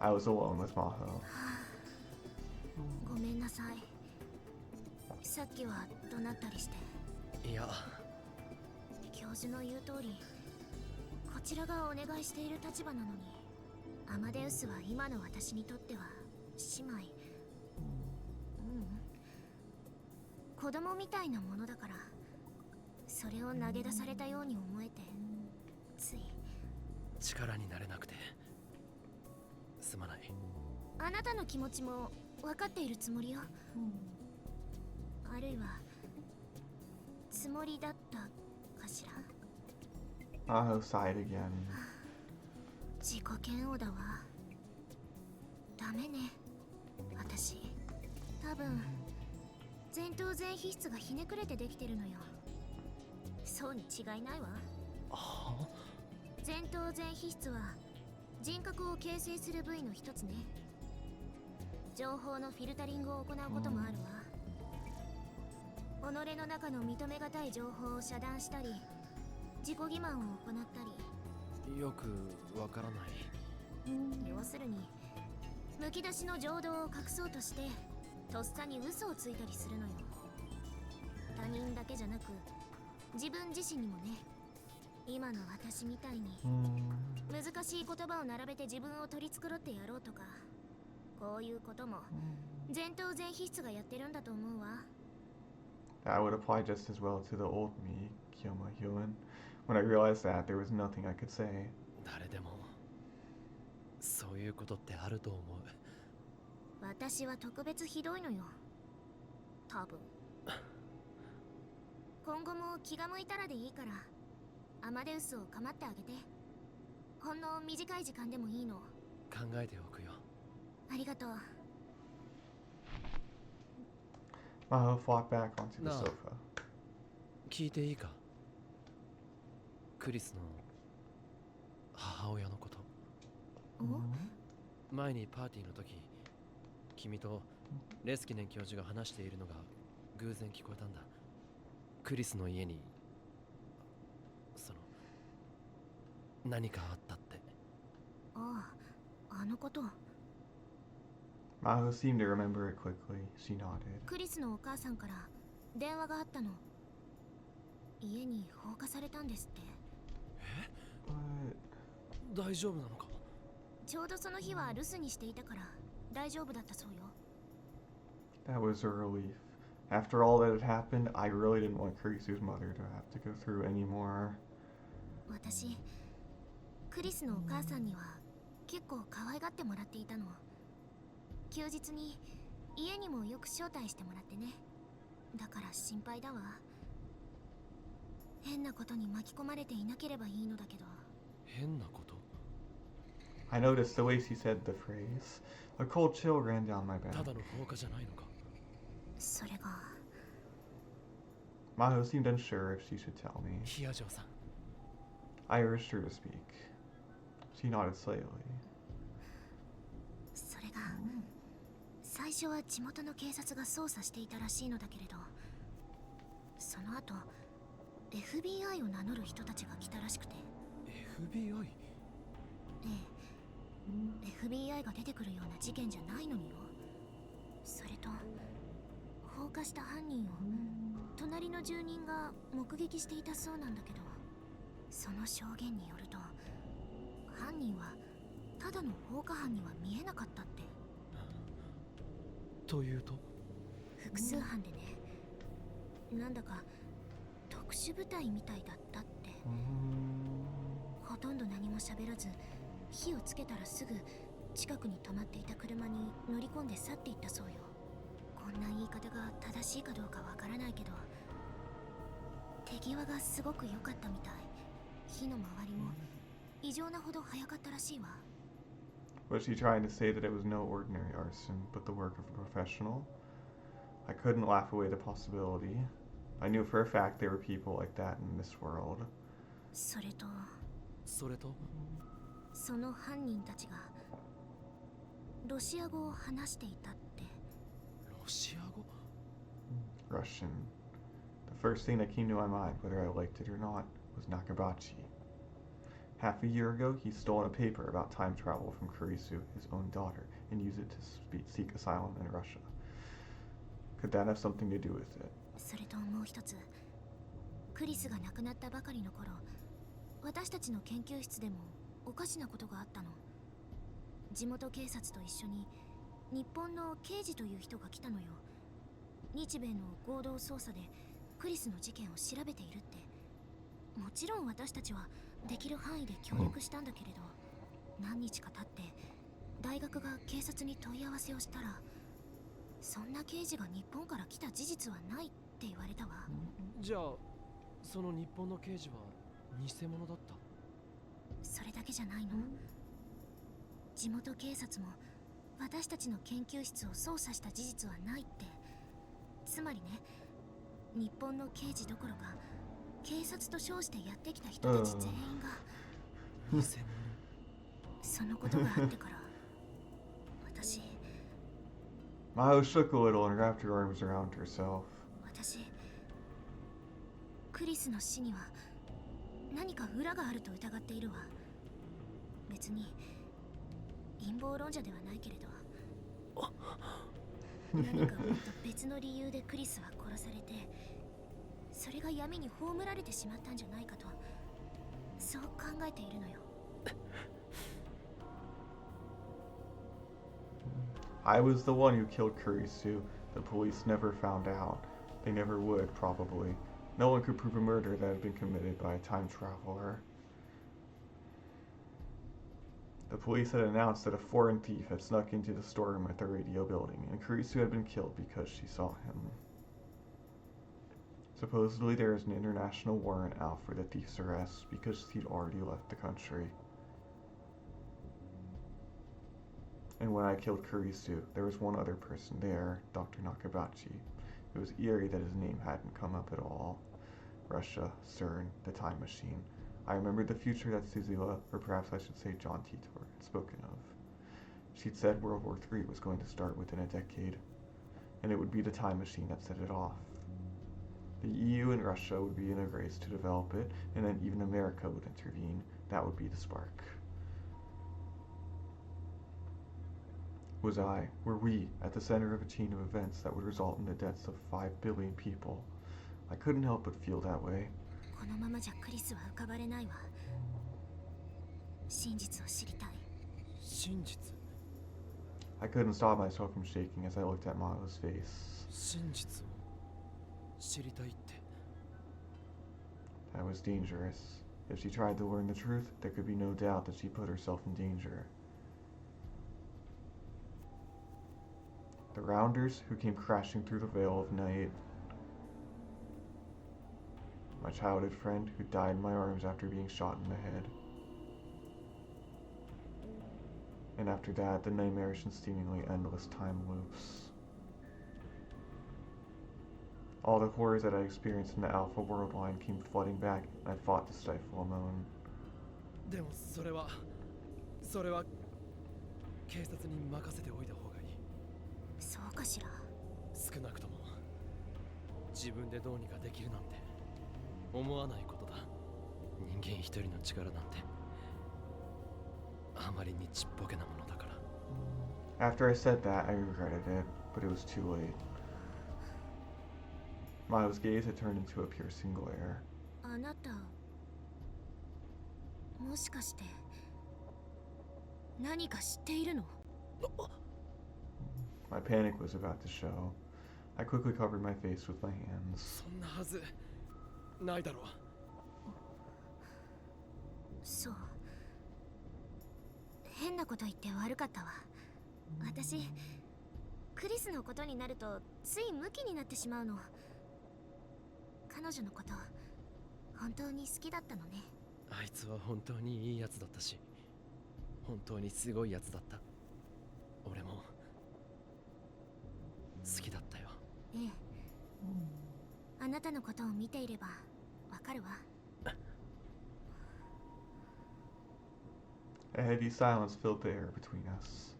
[SPEAKER 1] I was alone with Maho.
[SPEAKER 3] ごめんなさい。さっきは怒鳴ったりして。
[SPEAKER 4] いや、
[SPEAKER 3] 教授の言う通り、こちらがお願いしている立場なのに、アマデウスは今の私にとっては姉妹、子供みたいなものだから、それを投げ出されたように思えて、つい。
[SPEAKER 4] 力になれなくてすまない。
[SPEAKER 3] あなたの気持ちも分かっているつもりよ。あるいはつもりだったかしら。
[SPEAKER 1] Maho sighed again.
[SPEAKER 3] 自己嫌悪だわ。ダメね、私。多分前頭前皮質がひねくれてできてるのよ。そうに違いないわ。
[SPEAKER 4] は
[SPEAKER 3] 前頭前皮質は人格を形成する部位の一つね。情報のフィルタリングを行うこともあるわ。己の中の認めがたい情報を遮断したり、自己欺瞞を行ったり。
[SPEAKER 4] よくわからない。
[SPEAKER 3] 要するにむき出しの情動を隠そうとしてとっさに嘘をついたりするのよ。他人だけじゃなく自分自身にもね。今の私みたいに難しい言葉を並べて自分を取り繕ってやろうとか、こういうことも前頭前皮質がやってるんだと思うわ。
[SPEAKER 1] That would apply just as well to the old me, Kyoma Hyun. When I realized that, there was nothing I could say.
[SPEAKER 4] 誰でもそういうことってあると思う。
[SPEAKER 3] 私は特別ひどいのよ、多分。今後も気が向いたらでいいからアマデウスを構ってあげて。ほんの短い時間でもいいの。
[SPEAKER 4] 考えておくよ。
[SPEAKER 3] ありがとう。
[SPEAKER 1] Maho flopped back onto the
[SPEAKER 4] No.
[SPEAKER 1] sofa.
[SPEAKER 4] 聞いていいか。クリスの母親のこと。
[SPEAKER 3] お、
[SPEAKER 4] 前にパーティーの時、君とレスキネン教授が話しているのが偶然聞こえたんだ。クリスの家に何かあったって。
[SPEAKER 3] ああ、あのこと。
[SPEAKER 1] Maho seemed to remember it quickly. She nodded.
[SPEAKER 3] クリスのお母さんから電話があったの。家に放火されたんですって。
[SPEAKER 1] What?
[SPEAKER 4] 大丈夫なのか。
[SPEAKER 3] ちょうどその日は留守にしていたから大丈夫だったそうよ。
[SPEAKER 1] That was a relief. After all that had happened, I really didn't want Kurisu's mother to have to go through any more.
[SPEAKER 3] 私、クリスのお母さんには結構可愛がってもらっていたの。休日に家にもよく招待してもらってね。だから心配だわ。変なことに巻き込まれていなければいいのだけど。
[SPEAKER 4] 変なこと。
[SPEAKER 1] I noticed the way she said the phrase. A cold chill ran down my
[SPEAKER 4] た
[SPEAKER 1] back.
[SPEAKER 4] だの放火じゃないのか。
[SPEAKER 3] それが。
[SPEAKER 1] Maho seemed unsure if she should tell me.
[SPEAKER 4] ヒアジョーさん。
[SPEAKER 1] I urged her to speak. She nodded slightly.
[SPEAKER 3] それが、最初は地元の警察が捜査していたらしいのだけれど、その後 FBI を名乗る人たちが来たらしくて。
[SPEAKER 4] FBI？
[SPEAKER 3] ええ、FBI が出てくるような事件じゃないのによ。それと放火した犯人を隣の住人が目撃していたそうなんだけど、その証言によると犯人はただの放火犯には見えなかったって。
[SPEAKER 4] というと。
[SPEAKER 3] 複数犯でね、なんだか特殊部隊みたいだったって。ほとんど何も喋らず、火をつけたらすぐ近くに止まっていた車に乗り込んで去っていったそうよ。こんな言い方が正しいかどうかわからないけど、手際がすごく良かったみたい。火の回りも異常なほど早かったらしいわ。
[SPEAKER 1] Was she trying to say that it was no ordinary arson, but the work of a professional? I couldn't laugh away the possibility. I knew for a fact there were people like that in this world.
[SPEAKER 3] それとその犯人たちがロシア語を話していたって。
[SPEAKER 4] ロシア語？
[SPEAKER 1] Russian. The first thing that came to my mind, whether I liked it or not, was Nakabachi. Half a year ago, he stole a paper about time travel from Kurisu, his own daughter, and used it to seek asylum in Russia. Could that have something to do with it?
[SPEAKER 3] それともう一つ、クリスが亡くなったばかりの頃、私たちの研究室でもおかしなことがあったの。地元警察と一緒に日本の刑事という人が来たのよ。日米の合同捜査でクリスの事件を調べているって。もちろん私たちはできる範囲で協力したんだけれど、何日か経って大学が警察に問い合わせをしたら、そんな刑事が日本から来た事実はないって言われたわ。
[SPEAKER 4] じゃあその日本の刑事は偽物だった？
[SPEAKER 3] それだけじゃないの。地元警察も私たちの研究室を捜査した事実はないって。つまりね、日本の刑事どころか警察と称してやってきた人たち全員が
[SPEAKER 4] 偽物。
[SPEAKER 3] そのことがあってから私
[SPEAKER 1] Maho shook a little and wrapped her arms around herself.
[SPEAKER 3] クリスの死には何か裏があると疑っているわ。別に陰謀論者ではないけれど、何かもっと別の理由でクリスは殺されて、それが闇に葬られてしまったんじゃないかと、そう考えているのよ。
[SPEAKER 1] I was the one who killed Kurisu. The police never found out. They never would, probably. No one could prove a murder that had been committed by a time traveler. The police had announced that a foreign thief had snuck into the storeroom at the radio building, and Kurisu had been killed because she saw him. Supposedly there is an international warrant out for the thief's arrest because he'd already left the country. And when I killed Kurisu, there was one other person there, Dr. Nakabachi. It was eerie that his name hadn't come up at all. Russia, CERN, the time machine. I remembered the future that Suzuha, or perhaps I should say John Titor, had spoken of. She'd said World War III was going to start within a decade, and it would be the time machine that set it off. The EU and Russia would be in a race to develop it, and then even America would intervene. That would be the spark. Were we, at the center of a chain of events that would result in the deaths of 5 billion people? I couldn't help but feel that way.
[SPEAKER 3] このままじゃクリスは浮かばれないわ。真実を知りたい。
[SPEAKER 4] 真実？
[SPEAKER 1] I couldn't stop myself from shaking as I looked at Maho's face.
[SPEAKER 4] 真実を知りたいって。
[SPEAKER 1] That was dangerous. If she tried to learn the truth, there could be no doubt that she put herself in danger. The Rounders who came crashing through the veil of night. My childhood friend who died in my arms after being shot in the head. And after that, the nightmarish and seemingly endless time loops. All the horrors that I experienced in the Alpha World line came flooding back, and I fought to stifle a moan.
[SPEAKER 4] でもそれは警察に任せておいた方がいい。
[SPEAKER 3] そうかしら。
[SPEAKER 4] 少なくとも自分でどうにかできるなんて思わないことだ。人間一人の力なんてあまりにちっぽけなものだから。
[SPEAKER 1] After I said that, I regretted it, but it was too late. Maho's gaze had turned into a piercing glare.
[SPEAKER 3] あなた、もしかして何か知っているの？
[SPEAKER 1] My panic was about to show. I quickly covered my face with my hands.
[SPEAKER 4] そんなはずないだろう。
[SPEAKER 3] そう。変なこと言って悪かったわ。私、クリスのことになるとついムキになってしまうの。彼女のこと本当に好きだったのね。
[SPEAKER 4] あいつは本当にいいやつだったし、本当にすごいやつだった。俺も好きだったよ。
[SPEAKER 3] ええ。あなたのことを見ていればわかるわ。
[SPEAKER 1] A heavy silence filled the air between us.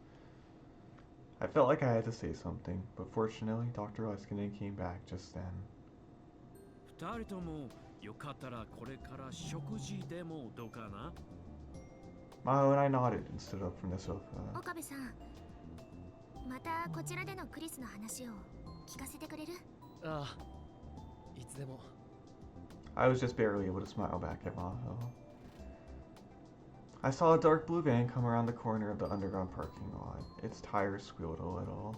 [SPEAKER 1] I felt like I had to say something, but fortunately, Dr. Leskinen came back just then.
[SPEAKER 2] 二人ともよかったらこれから食事でもどうかな？
[SPEAKER 1] Maho and I nodded and stood up from the sofa.
[SPEAKER 3] 岡部さん、またこちらでのクリスの話を聞かせてくれる？
[SPEAKER 4] ああ、いつでも。
[SPEAKER 1] I was just barely able to smile back at Maho. I saw a dark blue van come around the corner of the underground parking lot. Its tires squealed a little.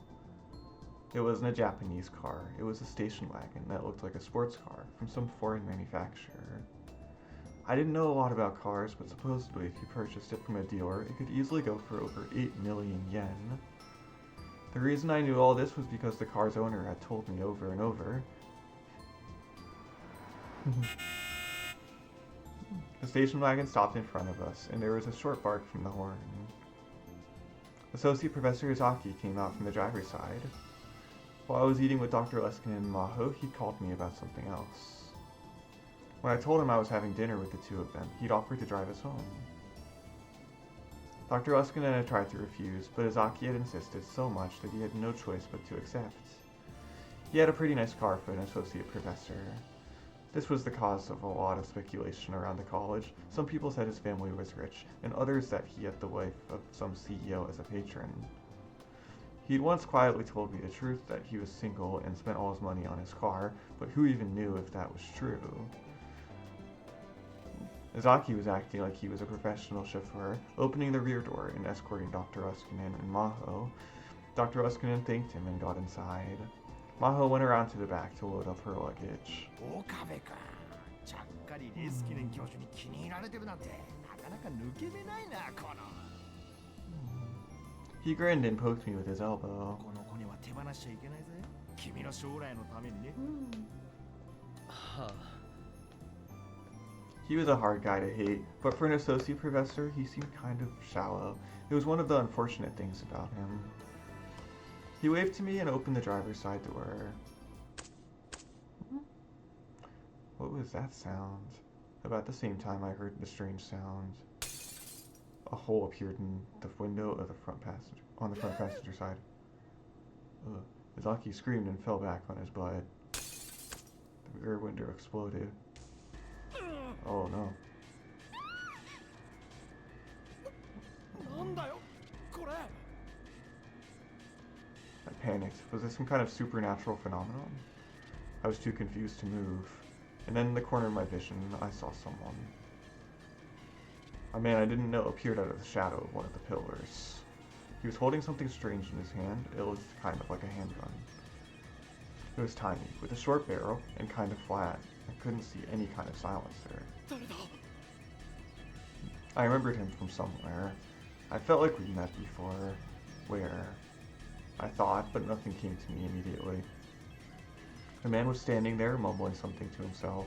[SPEAKER 1] It wasn't a Japanese car, it was a station wagon that looked like a sports car from some foreign manufacturer. I didn't know a lot about cars, but supposedly if you purchased it from a dealer, it could easily go for over 8 million yen. The reason I knew all this was because the car's owner had told me over and over. The station wagon stopped in front of us, and there was a short bark from the horn. Associate Professor Izaki came out from the driver's side. While I was eating with Dr. Leskinen and Maho, he called me about something else. When I told him I was having dinner with the two of them, he'd offered to drive us home. Dr. Leskinen had tried to refuse, but Izaki had insisted so much that he had no choice but to accept. He had a pretty nice car for an associate professor. This was the cause of a lot of speculation around the college. Some people said his family was rich, and others that he had the wife of some CEO as a patron. He'd once quietly told me the truth that he was single and spent all his money on his car, but who even knew if that was true? Izaki was acting like he was a professional chauffeur, opening the rear door and escorting Dr. Leskinen and Maho. Dr. Leskinen thanked him and got inside. Maho went around to the back to load up her luggage. He grinned and poked me with his elbow. He was a hard guy to hate, but for an associate professor, he seemed kind of shallow. It was one of the unfortunate things about him. He waved to me and opened the driver's side door. What was that sound? About the same time I heard the strange sound. A hole appeared in the window of the front passenger side. Ugh. Izaki screamed and fell back on his butt. The rear window exploded. Oh no. I panicked. Was this some kind of supernatural phenomenon? I was too confused to move. And then in the corner of my vision, I saw someone. A man I didn't know appeared out of the shadow of one of the pillars. He was holding something strange in his hand. It looked kind of like a handgun. It was tiny, with a short barrel, and kind of flat. I couldn't see any kind of silencer. I remembered him from somewhere. I felt like we'd met before. Where? I thought, but nothing came to me immediately. The man was standing there, mumbling something to himself.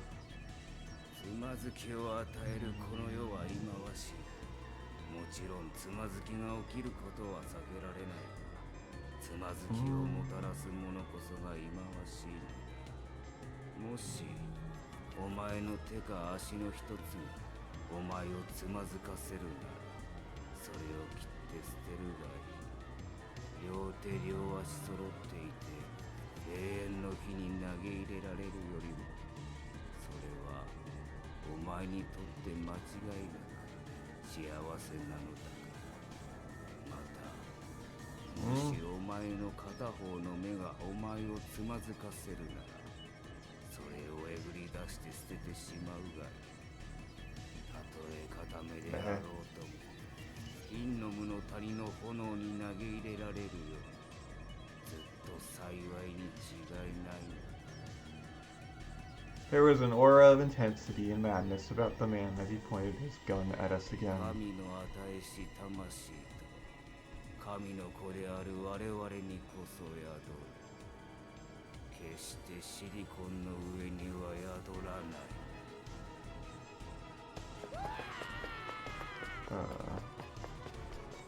[SPEAKER 1] There was an aura of intensity and madness about the man as he pointed his gun at us again.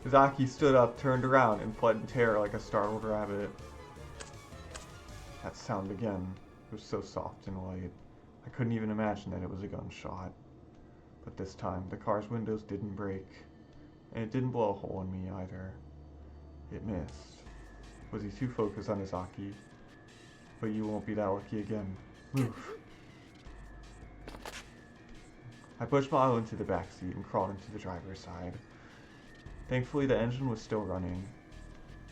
[SPEAKER 1] Izaki stood up, turned around, and fled in terror like a startled rabbit. That sound again. It was so soft and light. I couldn't even imagine that it was a gunshot. But this time, the car's windows didn't break. And it didn't blow a hole in me either. It missed. Was he too focused on Izaki? But you won't be that lucky again. Move. I pushed Maho into the back seat and crawled into the driver's side. Thankfully, the engine was still running.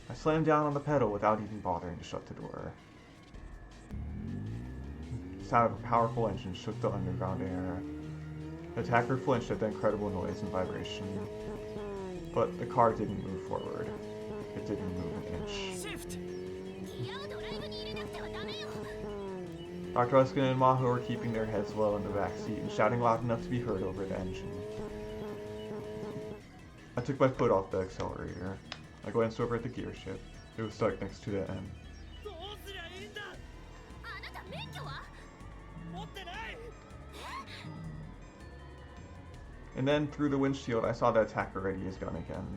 [SPEAKER 1] I slammed down on the pedal without even bothering to shut the door. The sound of a powerful engine shook the underground air. The attacker flinched at the incredible noise and vibration. But the car didn't move forward. It didn't move an inch.
[SPEAKER 3] Shift!
[SPEAKER 1] Dr. Luskin and Maho were keeping their heads low in the back seat and shouting loud enough to be heard over the engine. I took my foot off the accelerator. I glanced over at the gear shift. It was stuck next to the end.
[SPEAKER 5] どうすりゃいいんだ。
[SPEAKER 3] あなた免許は？
[SPEAKER 5] 持ってない。
[SPEAKER 1] And then, through the windshield, I saw the attacker ready his gun again.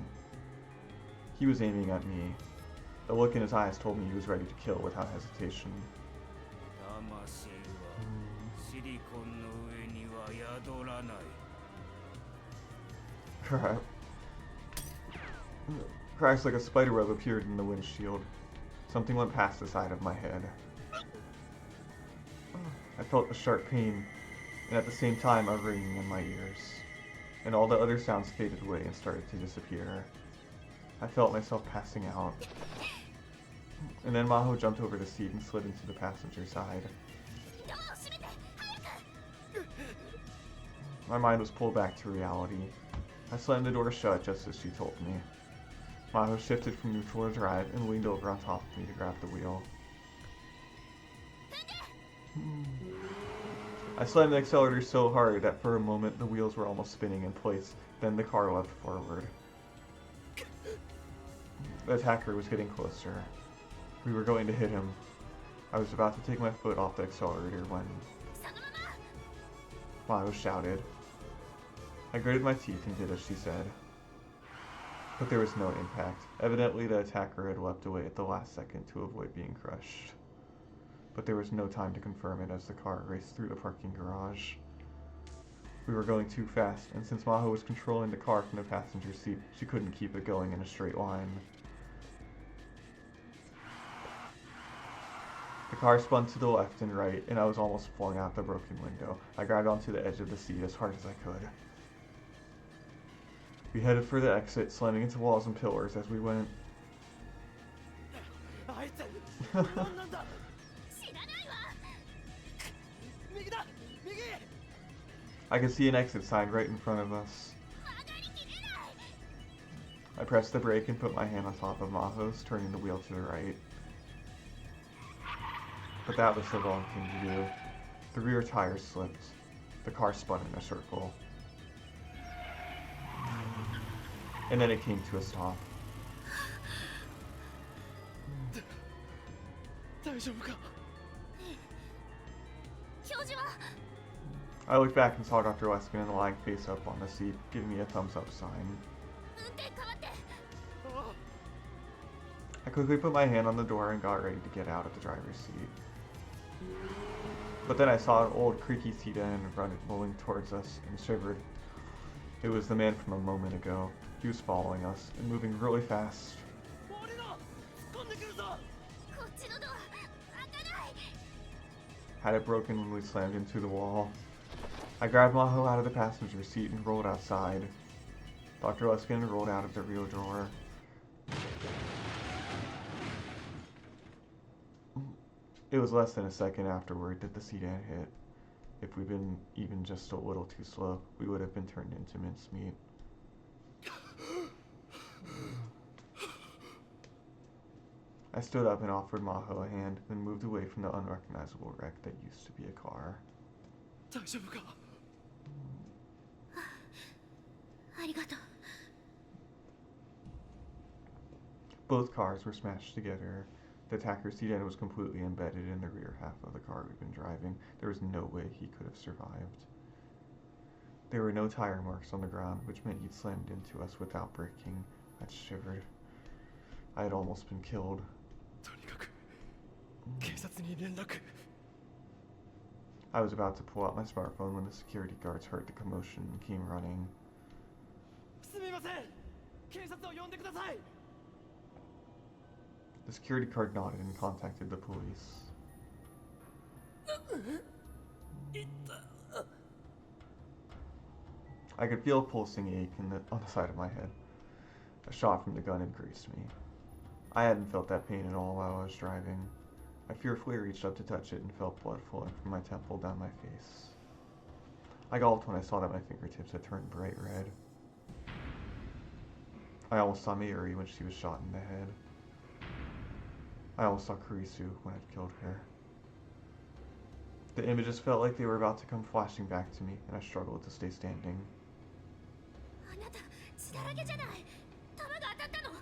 [SPEAKER 1] He was aiming at me. The look in his eyes told me he was ready to kill without hesitation.
[SPEAKER 5] 魂はシリコンの上には宿らない。
[SPEAKER 1] Cracks like a spider web appeared in the windshield. Something went past the side of my head. I felt a sharp pain, and at the same time a ringing in my ears. And all the other sounds faded away and started to disappear. I felt myself passing out. And then Maho jumped over the seat and slid into the passenger side. My mind was pulled back to reality. I slammed the door shut just as she told me. Maho shifted from neutral to drive and leaned over on top of me to grab the wheel. I slammed the accelerator so hard that for a moment the wheels were almost spinning in place, then the car leapt forward. The attacker was getting closer. We were going to hit him. I was about to take my foot off the accelerator when Maho shouted. I gritted my teeth and did as she said. But there was no impact. Evidently the attacker had leapt away at the last second to avoid being crushed. But there was no time to confirm it as the car raced through the parking garage. We were going too fast, and since Maho was controlling the car from the passenger seat, she couldn't keep it going in a straight line. The car spun to the left and right, and I was almost flung out the broken window. I grabbed onto the edge of the seat as hard as I could. We headed for the exit, slamming into walls and pillars as we went.
[SPEAKER 5] あいつ何なんだ。
[SPEAKER 3] 知らないわ。
[SPEAKER 5] 右だ。右。
[SPEAKER 1] I could see an exit sign right in front of us.
[SPEAKER 3] 曲がりきれない。
[SPEAKER 1] I pressed the brake and put my hand on top of Maho's, turning the wheel to the right. But that was the wrong thing to do. The rear tires slipped. The car spun in a circle. And then it came to a stop.
[SPEAKER 5] 大丈夫か。
[SPEAKER 3] 表示は？
[SPEAKER 1] I looked back and saw Dr. Luskin lying face up on the seat, giving me a thumbs up sign.
[SPEAKER 3] 運転変わって。
[SPEAKER 1] I quickly put my hand on the door and got ready to get out of the driver's seat. But then I saw an old creaky sedan rolling towards us and shivered. It was the man from a moment ago. He was following us and moving really fast.
[SPEAKER 5] 俺の突っ込んでくるぞ。
[SPEAKER 3] こっちのドア開かない。
[SPEAKER 1] Had it broken when we slammed into the wall. I grabbed Maho out of the passenger seat and rolled outside. Dr. Luskin rolled out of the rear door. It was less than a second afterward that the sedan hit. If we'd been even just a little too slow, we would have been turned into mincemeat. I stood up and offered Maho a hand, then moved away from the unrecognizable wreck that used to be a car.
[SPEAKER 5] 大丈夫か。
[SPEAKER 3] ありがとう。
[SPEAKER 1] Both cars were smashed together. The attacker's sedan was completely embedded in the rear half of the car we'd been driving. There was no way he could have survived. There were no tire marks on the ground, which meant he'd slammed into us without braking. I shivered. I had almost been killed.
[SPEAKER 5] とにかく警察に連絡。
[SPEAKER 1] I was about to pull out my smartphone when the security guards heard the commotion and came running.
[SPEAKER 5] すみません。警察を呼んでください。
[SPEAKER 1] The security guard nodded and contacted the police. I could feel a pulsing ache on the side of my head. A shot from the gun had grazed me. I hadn't felt that pain at all while I was driving. I fearfully reached up to touch it and felt blood flowing from my temple down my face. I gulped when I saw that my fingertips had turned bright red. I almost saw Mayuri when she was shot in the head. I almost saw Kurisu when I'd killed her. The images felt like they were about to come flashing back to me, and I struggled to stay standing.
[SPEAKER 3] あなた血だらけじゃない。弾が当たったの。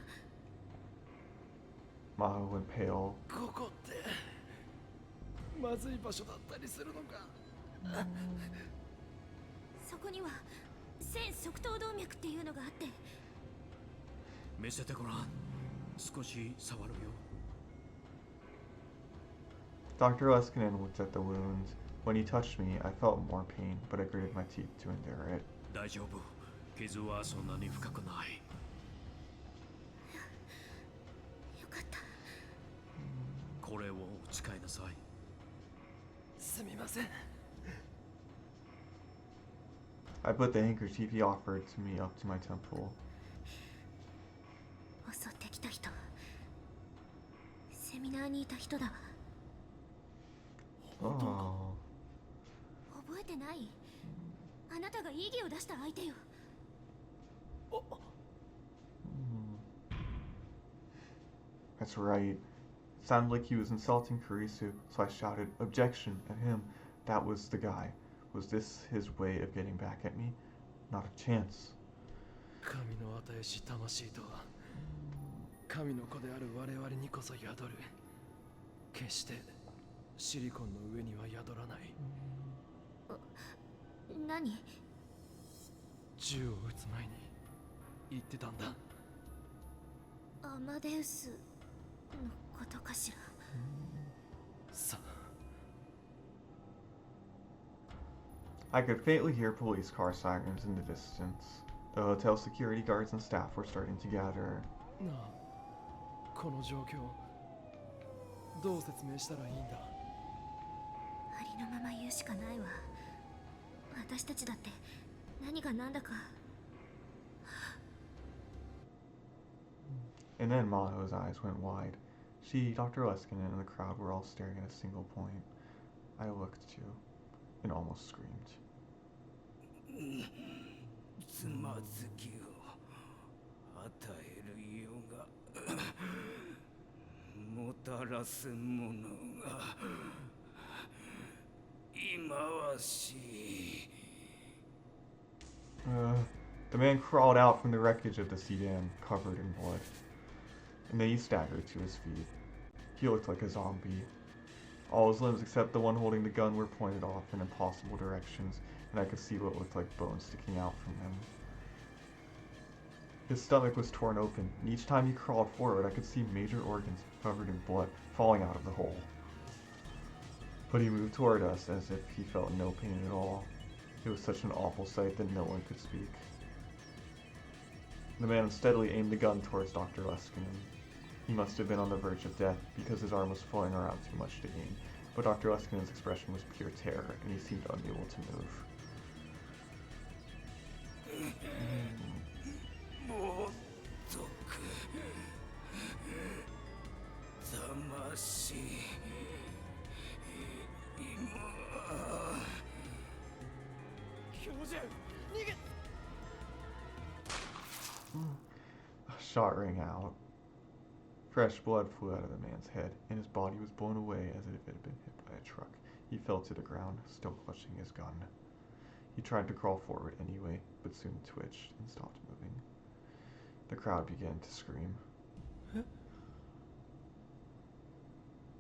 [SPEAKER 1] Maho went pale.
[SPEAKER 4] ここってまずい場所だったりするのか。
[SPEAKER 3] そこには線側頭動脈っていうのがあって。
[SPEAKER 2] 見せてごらん。少し触るよ。
[SPEAKER 1] Dr. Leskinen looked at the wounds. When he touched me, I felt more pain, but I gritted my teeth to endure it.
[SPEAKER 2] 大丈夫。傷はそんなに深くない。
[SPEAKER 3] よかった。
[SPEAKER 2] これを使いなさい。
[SPEAKER 4] すみません。
[SPEAKER 1] I put the handkerchief he offered to me up to my temple.
[SPEAKER 3] 襲ってきた人。セミナーにいた人だわ。
[SPEAKER 1] Oh.
[SPEAKER 3] 覚えてない？あなたが異議を出した相手よ。
[SPEAKER 1] That's right. It sounded like he was insulting Kurisu, so I shouted, "Objection!" at him. That was the guy. Was this his way of getting back at me? Not a chance.
[SPEAKER 4] 神の与えし魂とは神の子である我々にこそ宿る。決してシリコンの上には宿らない。
[SPEAKER 3] 何？
[SPEAKER 4] 銃を撃つ前に言ってたんだ。
[SPEAKER 3] アマデウスのことかしら。
[SPEAKER 4] さあ。
[SPEAKER 1] I could faintly hear police car sirens in the distance. The hotel security guards and staff were starting to gather.
[SPEAKER 4] なあ、この状況どう説明したらいいんだ。
[SPEAKER 3] ありのまま言うしかないわ。私たちだって何が何だか。
[SPEAKER 1] And then Maho's eyes went wide. She, Dr. Leskinen, and the crowd were all staring at a single point. I looked too, and almost screamed.
[SPEAKER 5] つまずきを与えるよがもたらすものが忌まわしい。
[SPEAKER 1] The man crawled out from the wreckage of the sedan, covered in blood. And then he staggered to his feet. He looked like a zombie. All his limbs except the one holding the gun were pointed off in impossible directions, and I could see what looked like bones sticking out from him. His stomach was torn open, and each time he crawled forward, I could see major organs covered in blood falling out of the hole. But he moved toward us as if he felt no pain at all. It was such an awful sight that no one could speak. The man steadily aimed the gun towards Dr. Leskinen. He must have been on the verge of death because his arm was flowing around too much to aim, but Dr. Leskinen's expression was pure terror, and he seemed unable to move.
[SPEAKER 5] もっとく魂今
[SPEAKER 1] A shot rang out. Fresh blood flew out of the man's head, and his body was blown away as if it had been hit by a truck. He fell to the ground, still clutching his gun. He tried to crawl forward anyway, but soon twitched and stopped moving. The crowd began to scream.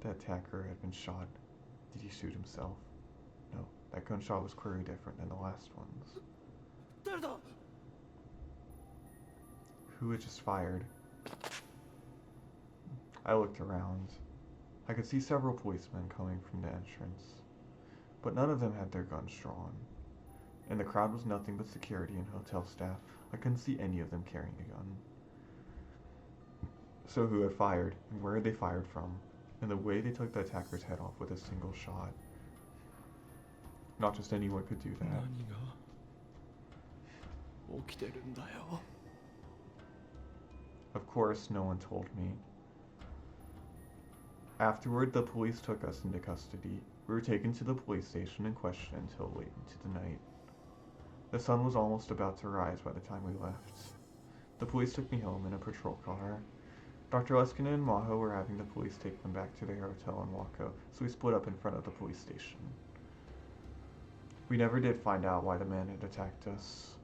[SPEAKER 1] The attacker had been shot. Did he shoot himself? No, that gunshot was clearly different than the last ones. Who had just fired? I looked around. I could see several policemen coming from the entrance, but none of them had their guns drawn. In the crowd was nothing but security and hotel staff. I couldn't see any of them carrying a gun. So who had fired, and where had they fired from? And the way they took the attacker's head off with a single shot. Not just anyone could do that. Of course, no one told me. Afterward, the police took us into custody. We were taken to the police station and questioned until late into the night. The sun was almost about to rise by the time we left. The police took me home in a patrol car. Dr. Leskinen and Maho were having the police take them back to their hotel in Wako, so we split up in front of the police station. We never did find out why the man had attacked us.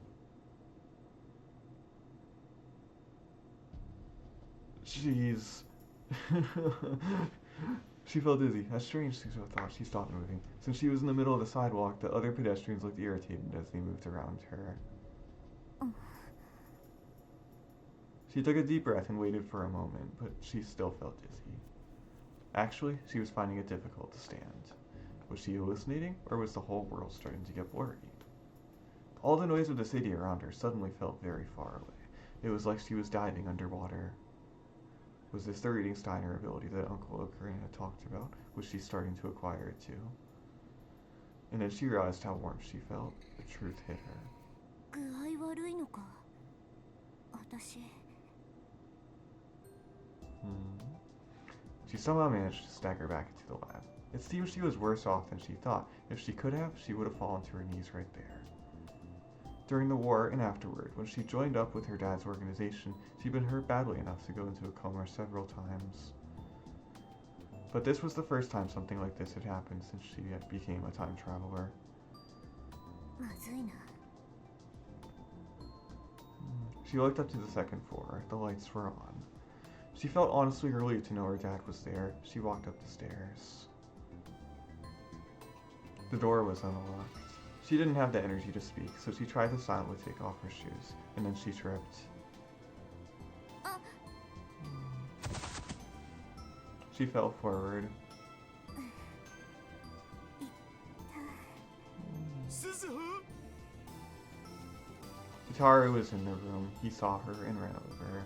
[SPEAKER 1] Jeez. She felt dizzy. That's strange, Suzuha thought. She stopped moving. Since she was in the middle of the sidewalk, the other pedestrians looked irritated as they moved around her. She took a deep breath and waited for a moment, but she still felt dizzy. Actually, she was finding it difficult to stand. Was she hallucinating, or was the whole world starting to get blurry? All the noise of the city around her suddenly felt very far away. It was like she was diving underwater. Was this the reading Steiner ability that Uncle Ocarina had talked about? Was she starting to acquire it too? And then she realized how warm she felt. The truth hit her. She somehow managed to stagger back into the lab. It seemed she was worse off than she thought. If she could have, she would have fallen to her knees right there. During the war and afterward, when she joined up with her dad's organization, she'd been hurt badly enough to go into a coma several times. But this was the first time something like this had happened since she became a time traveler. She looked up to the second floor. The lights were on. She felt honestly relieved to know her dad was there. She walked up the stairs. The door was unlocked. She didn't have the energy to speak, so she tried to silently take off her shoes, and then she tripped. She fell forward. Rintarou was in the room. He saw her and ran over.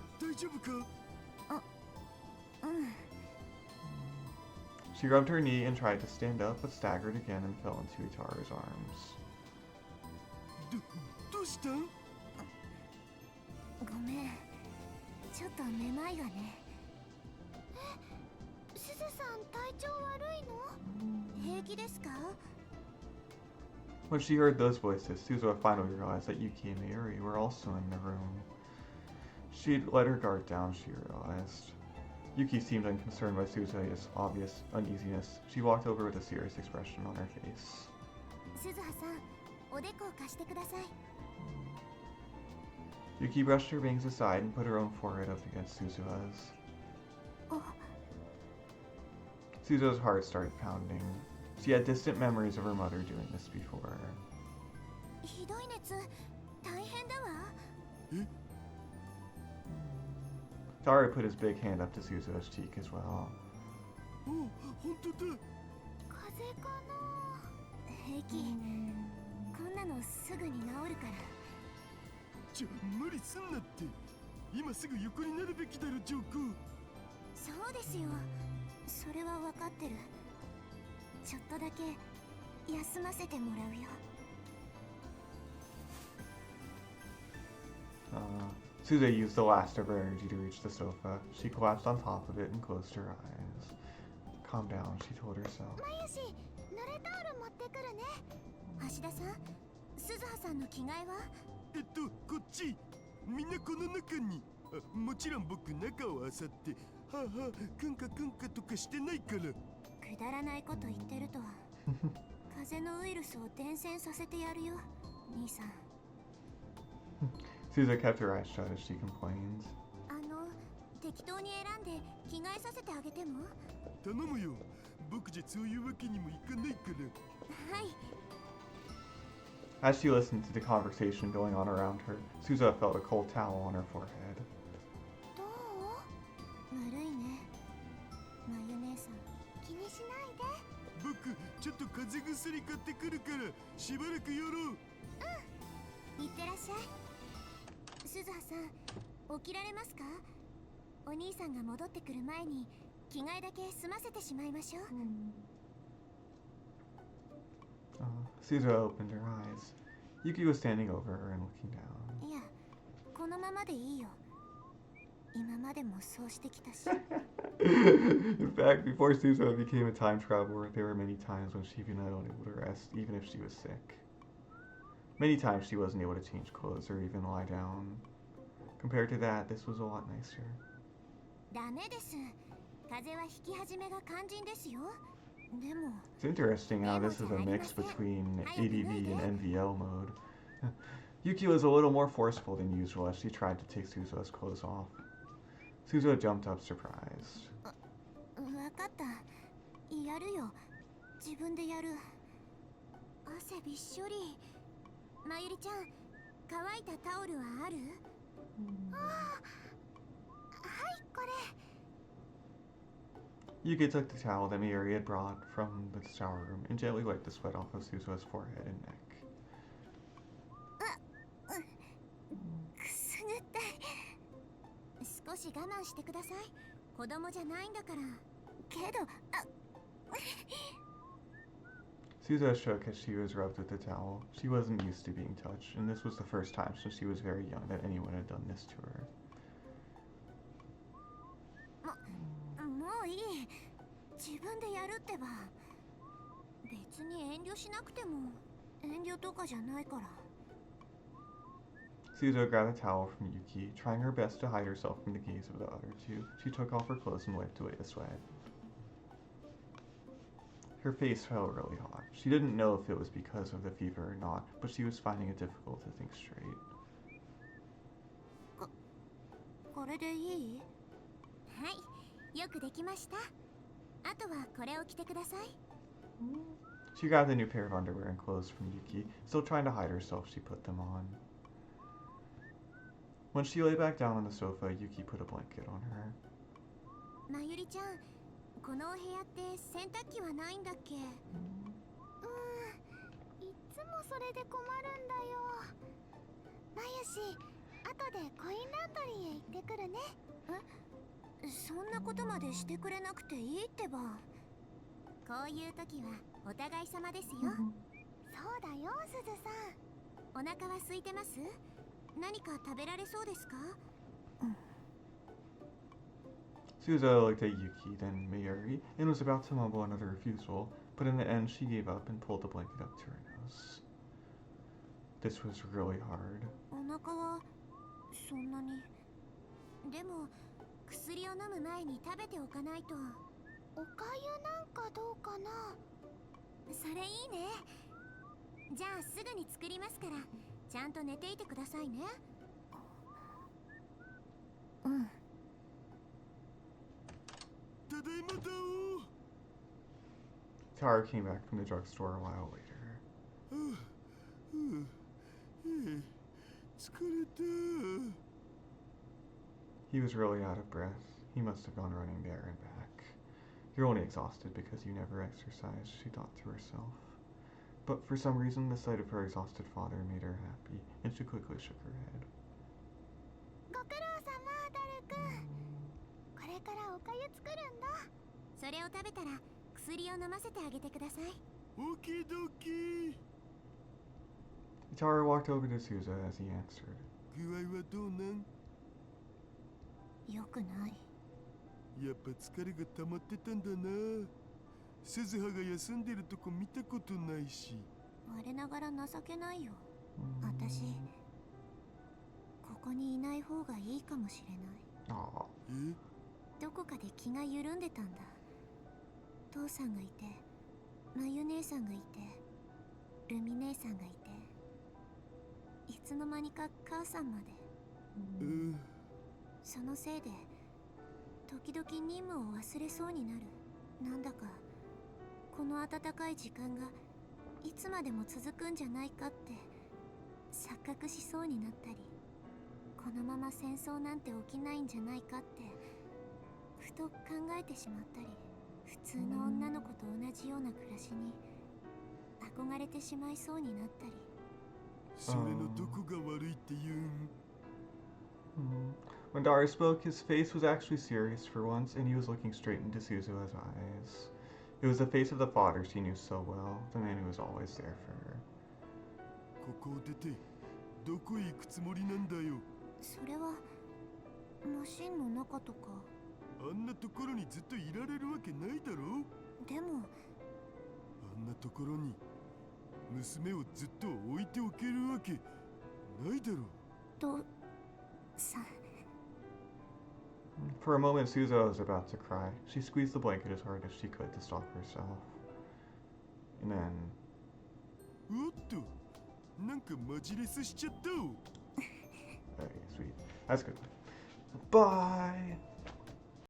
[SPEAKER 1] She rubbed her knee and tried to stand up, but staggered again and fell into Rintarou's arms. When she heard those voices, Suzuha finally realized that Yuki and Mayuri were also in the room. She'd let her guard down, she realized. Yuki seemed unconcerned by Suzuha's obvious uneasiness. She walked over with a serious expression on her face. Yuki brushed her bangs aside and put her own forehead up against Suzuha's. Suzuha's heart started pounding. She had distant memories of her mother doing this before. Rintarou put his big hand up to Suzuha's cheek as well. Suzuha used the last of her energy to reach the sofa. She collapsed on top of it and closed her eyes. Calm down, she told herself. Suzuha kept her eyes shut as she complained. As she listened to the conversation going on around her, Suzuha felt a cold towel on her forehead. Suzuha opened her eyes. Yuki was standing over her and looking down. In fact, before Suzuha became a time traveler, there were many times when she'd been unable to rest, even if she was sick. Many times she wasn't able to change clothes or even lie down. Compared to that, this was a lot nicer.
[SPEAKER 3] でも
[SPEAKER 1] It's interesting how this is a mix between ADV and NVL mode. Yuki was a little more forceful than usual as she tried to take Suzuha's clothes off. Suzuha jumped up surprised.
[SPEAKER 3] わかった。やるよ。自分でやる。汗びっしょり。まゆりちゃん、乾いたタオルはある？ああ、はい、これ。
[SPEAKER 1] Yuki took the towel that Mayuri had brought from the shower room and gently wiped the sweat off of Suzuha's forehead and neck.
[SPEAKER 3] くすぐったい。少し我慢してください。子供じゃないんだから。けど、
[SPEAKER 1] Suzuha shook as she was rubbed with the towel. She wasn't used to being touched, and this was the first time since she was very young that anyone had done this to her.
[SPEAKER 3] もういい。自分でやるってば。別に遠慮しなくても遠慮とかじゃないから。
[SPEAKER 1] Suzuha grabbed a towel from Yuki, trying her best to hide herself from the gaze of the other two. She took off her clothes and wiped away the sweat. Her face felt really hot. She didn't know if it was because of the fever or not, but she was finding it difficult to think straight.
[SPEAKER 3] これでいい？はい、よくできました。あとはこれを着てください。
[SPEAKER 1] She grabbed a new pair of underwear and clothes from Yuki. Still trying to hide herself, she put them on. When she lay back down on the sofa, Yuki put a blanket on her.
[SPEAKER 3] まゆりちゃん、このお部屋って洗濯機はないんだっけ？いつもそれで困るんだよ。まゆし、後でコインランドリーへ行ってくるね。そんなことまでしてくれなくていいってば。こういう時はお互い様ですよ。そうだよ、すずさん。お腹は空いてます？何か食べられそうですか
[SPEAKER 1] Suzuha looked at Yuki, then Mayuri, and was about to mumble another refusal, but in the end she gave up and pulled the blanket up to her nose. This was really hard.
[SPEAKER 3] お腹はそんなに。でも薬を飲む前に食べておかないと。おかゆなんかどうかな。それいいね。じゃあすぐに作りますから、ちゃんと寝ていてくださいね。うん。
[SPEAKER 1] Tara came back from the drugstore a while later. He was really out of breath. He must have gone running there and back. You're only exhausted because you never exercised, she thought to herself. But for some reason, the sight of her exhausted father made her happy, and she quickly shook her head.
[SPEAKER 3] ご苦労様、ダル君。これからおかゆ作るんだ。それを食べたら薬を飲ませてあげてください。
[SPEAKER 5] オキドキ。
[SPEAKER 1] Tara walked over to Suzuha as he answered.
[SPEAKER 5] 具合はどうなん？
[SPEAKER 3] よくない。
[SPEAKER 5] やっぱ疲れが溜まってたんだな。鈴葉が休んでるとこ見たことないし。
[SPEAKER 3] 我ながら情けないよ。私、ここにいない方がいいかもしれない。
[SPEAKER 1] Aw.
[SPEAKER 3] どこかで気が緩んでたんだ。父さんがいて、まゆ姉さんがいて、ルミ姉さんがいて、いつの間にか母さんまで。そのせいで時々任務を忘れそうになる。なんだかこの温かい時間がいつまでも続くんじゃないかって錯覚しそうになったり、このまま戦争なんて起きないんじゃないかってふと考えてしまったり、普通の女の子と同じような暮らしに憧れてしまいそうになったり。
[SPEAKER 5] それのどこが悪いって言うん？When
[SPEAKER 1] Dari spoke, his face was actually serious for once, and he was looking straight into Suzuha's eyes. It was the face of the father she knew so well, the man who was always there for her.
[SPEAKER 5] ここを出てどこへ行くつもりなんだよ。
[SPEAKER 3] それはマシンの中とか。
[SPEAKER 5] あんなところにずっといられるわけないだろ。
[SPEAKER 3] でも
[SPEAKER 5] あんなところに娘をずっと置いておけるわけないだろ。
[SPEAKER 3] とさ。
[SPEAKER 1] For a moment, Suzuha was about to cry. She squeezed the blanket as hard as she could to stop herself.
[SPEAKER 5] っとなんかマジレスしちゃった。
[SPEAKER 1] Okay, sweet. That's good. Bye.